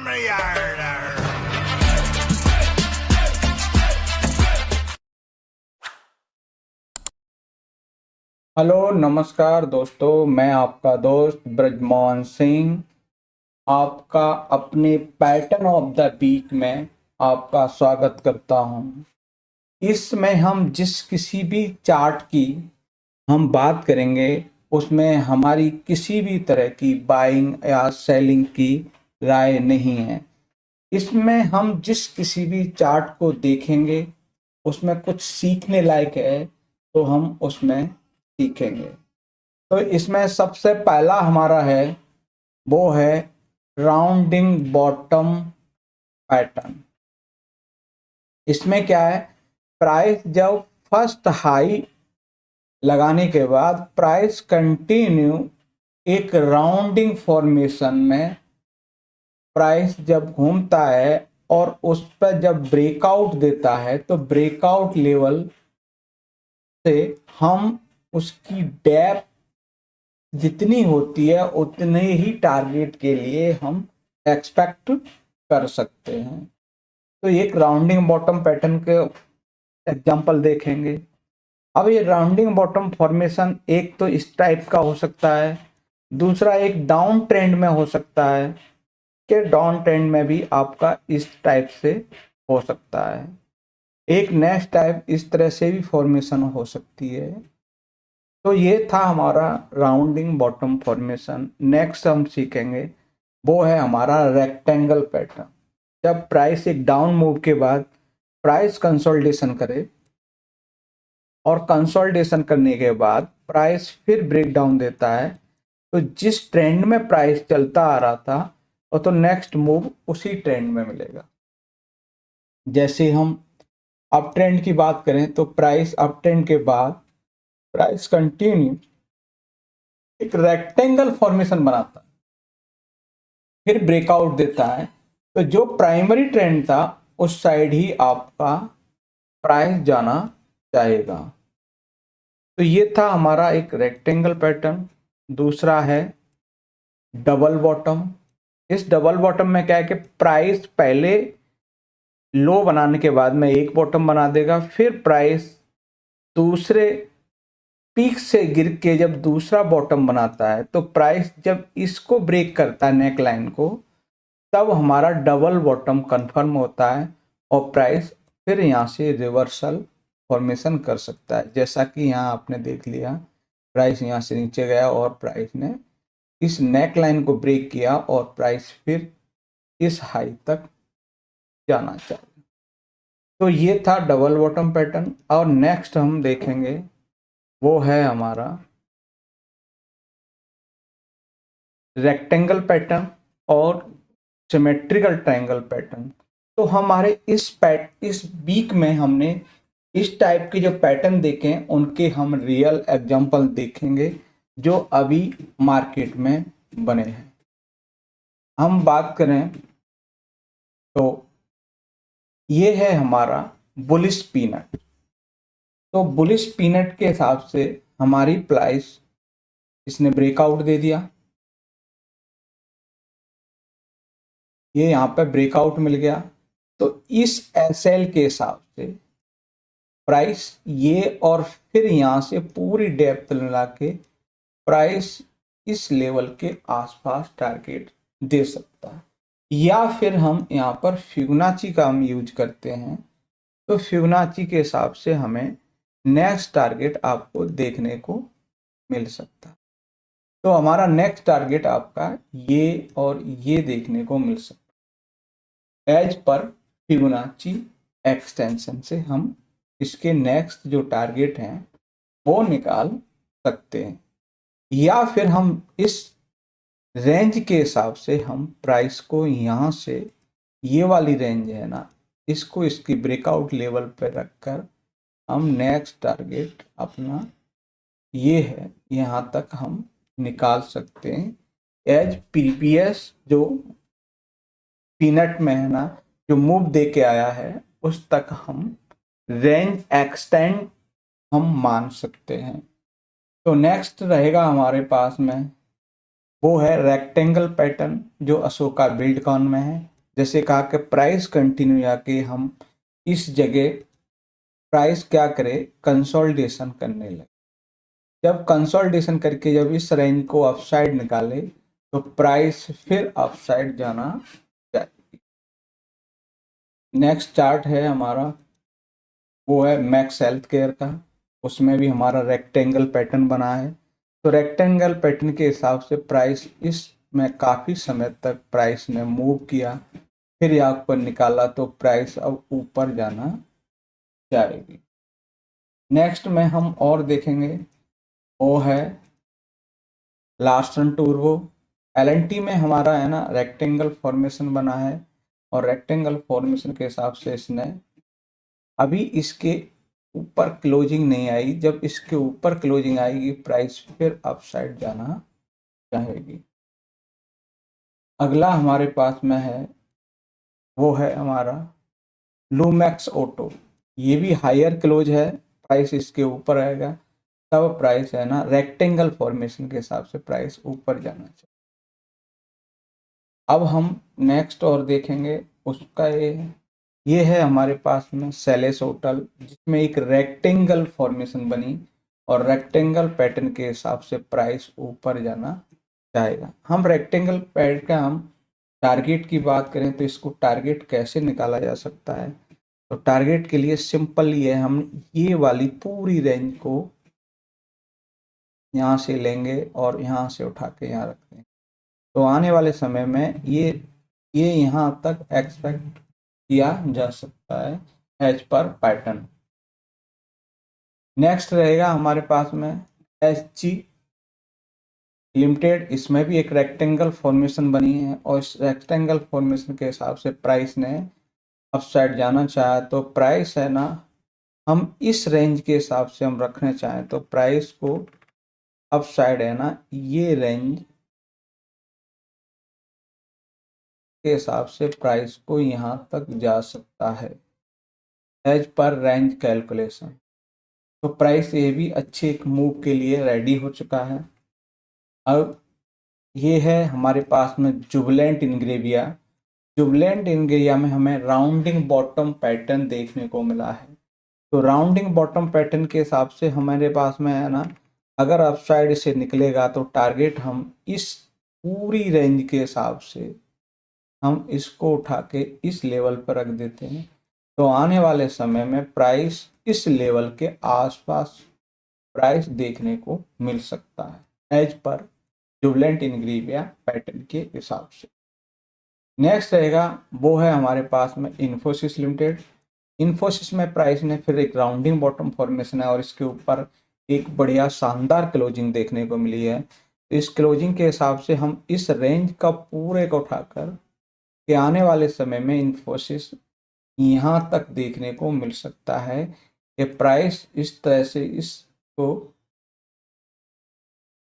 Hello नमस्कार दोस्तों, मैं आपका दोस्त ब्रजमोहन सिंह आपका अपने पैटर्न ऑफ द वीक में आपका स्वागत करता हूं। इसमें हम जिस किसी भी चार्ट की हम बात करेंगे उसमें हमारी किसी भी तरह की बाइंग या सेलिंग की राय नहीं है। इसमें हम जिस किसी भी चार्ट को देखेंगे उसमें कुछ सीखने लायक है तो हम उसमें सीखेंगे। तो इसमें सबसे पहला हमारा है वो है राउंडिंग बॉटम पैटर्न। इसमें क्या है, प्राइस जब फर्स्ट हाई लगाने के बाद प्राइस कंटिन्यू एक राउंडिंग फॉर्मेशन में प्राइस जब घूमता है और उस पर जब ब्रेकआउट देता है तो ब्रेकआउट लेवल से हम उसकी डेप्थ जितनी होती है उतने ही टारगेट के लिए हम एक्सपेक्ट कर सकते हैं। तो एक राउंडिंग बॉटम पैटर्न के एग्जांपल देखेंगे। अब ये राउंडिंग बॉटम फॉर्मेशन एक तो इस टाइप का हो सकता है, दूसरा एक डाउन ट्रेंड में हो सकता है कि डाउन ट्रेंड में भी आपका इस टाइप से हो सकता है। एक नेक्स्ट टाइप इस तरह से भी फॉर्मेशन हो सकती है। तो ये था हमारा राउंडिंग बॉटम फॉर्मेशन। नेक्स्ट हम सीखेंगे वो है हमारा रेक्टेंगल पैटर्न। जब प्राइस एक डाउन मूव के बाद प्राइस कंसोलिडेशन करे और कंसोलिडेशन करने के बाद प्राइस फिर ब्रेक डाउन देता है, तो जिस ट्रेंड में प्राइस चलता आ रहा था और तो नेक्स्ट मूव उसी ट्रेंड में मिलेगा। जैसे हम अप ट्रेंड की बात करें तो प्राइस अप ट्रेंड के बाद प्राइस कंटिन्यू एक रेक्टेंगल फॉर्मेशन बनाता है, फिर ब्रेकआउट देता है, तो जो प्राइमरी ट्रेंड था उस साइड ही आपका प्राइस जाना चाहेगा। तो ये था हमारा एक रेक्टेंगल पैटर्न। दूसरा है डबल बॉटम। इस डबल बॉटम में क्या है कि प्राइस पहले लो बनाने के बाद में एक बॉटम बना देगा, फिर प्राइस दूसरे पीक से गिर के जब दूसरा बॉटम बनाता है तो प्राइस जब इसको ब्रेक करता है नेक लाइन को, तब हमारा डबल बॉटम कंफर्म होता है और प्राइस फिर यहाँ से रिवर्सल फॉर्मेशन कर सकता है। जैसा कि यहाँ आपने देख लिया, प्राइस यहाँ से नीचे गया और प्राइस ने इस नेक लाइन को ब्रेक किया और प्राइस फिर इस हाई तक जाना चाहिए। तो ये था डबल बॉटम पैटर्न। और नेक्स्ट हम देखेंगे वो है हमारा रेक्टेंगल पैटर्न और सिमेट्रिकल ट्रायंगल पैटर्न। तो हमारे इस वीक में हमने इस टाइप के जो पैटर्न देखे उनके हम रियल एग्जांपल देखेंगे जो अभी मार्केट में बने हैं। हम बात करें तो ये है हमारा बुलिश पीनट। तो बुलिश पीनट के हिसाब से हमारी प्राइस इसने ब्रेकआउट दे दिया, ये यहाँ पे ब्रेकआउट मिल गया, तो इस एसएल के हिसाब से प्राइस ये और फिर यहाँ से पूरी डेप्थ मिला के प्राइस इस लेवल के आसपास टारगेट दे सकता है। या फिर हम यहाँ पर फिबोनाची का हम यूज करते हैं, तो फिबोनाची के हिसाब से हमें नेक्स्ट टारगेट आपको देखने को मिल सकता है। तो हमारा नेक्स्ट टारगेट आपका ये और ये देखने को मिल सकता है। एज पर फिबोनाची एक्सटेंशन से हम इसके नेक्स्ट जो टारगेट हैं वो निकाल सकते हैं। या फिर हम इस रेंज के हिसाब से हम प्राइस को यहाँ से ये वाली रेंज है ना, इसको इसकी ब्रेकआउट लेवल पर रखकर हम नेक्स्ट टारगेट अपना ये है यहाँ तक हम निकाल सकते हैं। एज प्रीवियस जो पीनट में है ना, जो मूव दे के आया है उस तक हम रेंज एक्सटेंड हम मान सकते हैं। तो नेक्स्ट रहेगा हमारे पास में वो है रेक्टेंगल पैटर्न जो अशोका बिल्डकॉन में है। जैसे कहा कि प्राइस कंटिन्यू आके हम इस जगह प्राइस क्या करे, कंसोलिडेशन करने लगे। जब कंसोलिडेशन करके जब इस रेंज को अपसाइड निकाले तो प्राइस फिर अपसाइड जाना चाहिए। नेक्स्ट चार्ट है हमारा, वो है मैक्स हेल्थ केयर का। उसमें भी हमारा रेक्टेंगल पैटर्न बना है। तो रेक्टेंगल पैटर्न के हिसाब से प्राइस इसमें काफ़ी समय तक प्राइस ने मूव किया, फिर यहाँ पर निकाला तो प्राइस अब ऊपर जाना चाहिए। नेक्स्ट में हम और देखेंगे वो है लार्सन टूब्रो। एलएनटी में हमारा है ना रेक्टेंगल फॉर्मेशन बना है, और रेक्टेंगल फॉर्मेशन के हिसाब से इसने अभी इसके ऊपर क्लोजिंग नहीं आई, जब इसके ऊपर क्लोजिंग आएगी प्राइस फिर अपसाइड जाना चाहेगी। अगला हमारे पास में है वो है हमारा लूमैक्स ऑटो। ये भी हायर क्लोज है, प्राइस इसके ऊपर आएगा तब प्राइस है ना रेक्टेंगल फॉर्मेशन के हिसाब से प्राइस ऊपर जाना चाहिए। अब हम नेक्स्ट और देखेंगे उसका ये है हमारे पास में सेलेस होटल, जिसमें एक रेक्टेंगल फॉर्मेशन बनी और रेक्टेंगल पैटर्न के हिसाब से प्राइस ऊपर जाना चाहेगा। हम रेक्टेंगल पैटर्न का हम टारगेट की बात करें तो इसको टारगेट कैसे निकाला जा सकता है, तो टारगेट के लिए सिंपल ये है, हम ये वाली पूरी रेंज को यहाँ से लेंगे और यहाँ से उठा के यहाँ रखते हैं, तो आने वाले समय में ये यहाँ तक एक्सपेक्ट किया जा सकता है एज पर पैटर्न। नेक्स्ट रहेगा हमारे पास में एचजी लिमिटेड। इसमें भी एक रेक्टेंगल फॉर्मेशन बनी है और इस रेक्टेंगल फॉर्मेशन के हिसाब से प्राइस ने अपसाइड जाना चाहा, तो प्राइस है ना हम इस रेंज के हिसाब से हम रखने चाहें तो प्राइस को अपसाइड है ना ये रेंज के हिसाब से प्राइस को यहाँ तक जा सकता है एज पर रेंज कैलकुलेशन। तो प्राइस ये भी अच्छे एक मूव के लिए रेडी हो चुका है। अब ये है हमारे पास में जुबिलेंट इंग्रेविया। जुबिलेंट इंग्रेविया में हमें राउंडिंग बॉटम पैटर्न देखने को मिला है। तो राउंडिंग बॉटम पैटर्न के हिसाब से हमारे पास में है ना अगर अपसाइड से निकलेगा तो टारगेट हम इस पूरी रेंज के हिसाब से हम इसको उठा के इस लेवल पर रख देते हैं, तो आने वाले समय में प्राइस इस लेवल के आसपास प्राइस देखने को मिल सकता है as per Jubilant Ingrevia pattern के हिसाब से। नेक्स्ट रहेगा वो है हमारे पास में इन्फोसिस लिमिटेड। इन्फोसिस में प्राइस ने फिर एक राउंडिंग बॉटम फॉर्मेशन है और इसके ऊपर एक बढ़िया शानदार क्लोजिंग देखने को मिली है। इस क्लोजिंग के हिसाब से हम इस रेंज का पूरे को उठाकर के आने वाले समय में इन्फोसिस यहाँ तक देखने को मिल सकता है कि प्राइस इस तरह से इसको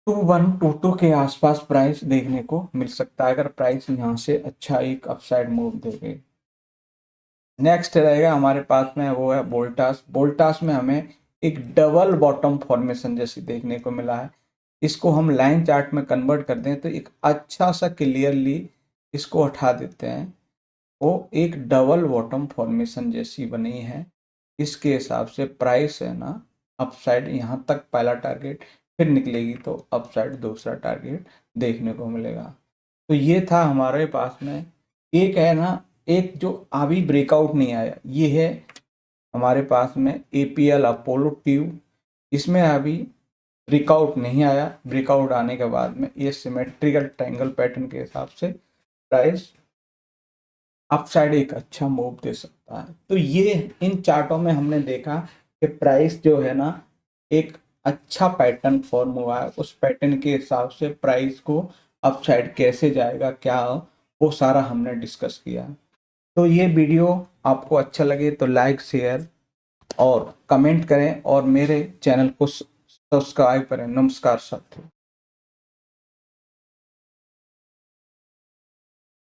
2122 के आसपास प्राइस देखने को मिल सकता है अगर प्राइस यहाँ से अच्छा एक अपसाइड मूव देगे। नेक्स्ट रहेगा हमारे पास में वो है वोल्टास। वोल्टास में हमें एक डबल बॉटम फॉर्मेशन जैसी देखने को मिला है। इसको हम लाइन चार्ट में कन्वर्ट कर दें तो एक अच्छा सा क्लियरली इसको हटा देते हैं, वो एक डबल बॉटम फॉर्मेशन जैसी बनी है। इसके हिसाब से प्राइस है ना अपसाइड यहाँ तक पहला टारगेट, फिर निकलेगी तो अपसाइड दूसरा टारगेट देखने को मिलेगा। तो ये था हमारे पास में एक है ना एक जो अभी ब्रेकआउट नहीं आया, ये है हमारे पास में एपीएल अपोलो ट्यूब। इसमें अभी ब्रेकआउट नहीं आया, ब्रेकआउट आने के बाद में ये सिमेट्रिकल ट्रायंगल पैटर्न के हिसाब से प्राइस अपसाइड एक अच्छा मूव दे सकता है। तो ये इन चार्टों में हमने देखा कि प्राइस जो है ना एक अच्छा पैटर्न फॉर्म हुआ है, उस पैटर्न के हिसाब से प्राइस को अपसाइड कैसे जाएगा क्या वो सारा हमने डिस्कस किया। तो ये वीडियो आपको अच्छा लगे तो लाइक शेयर और कमेंट करें और मेरे चैनल को सब्सक्राइब करें। नमस्कार साथियों।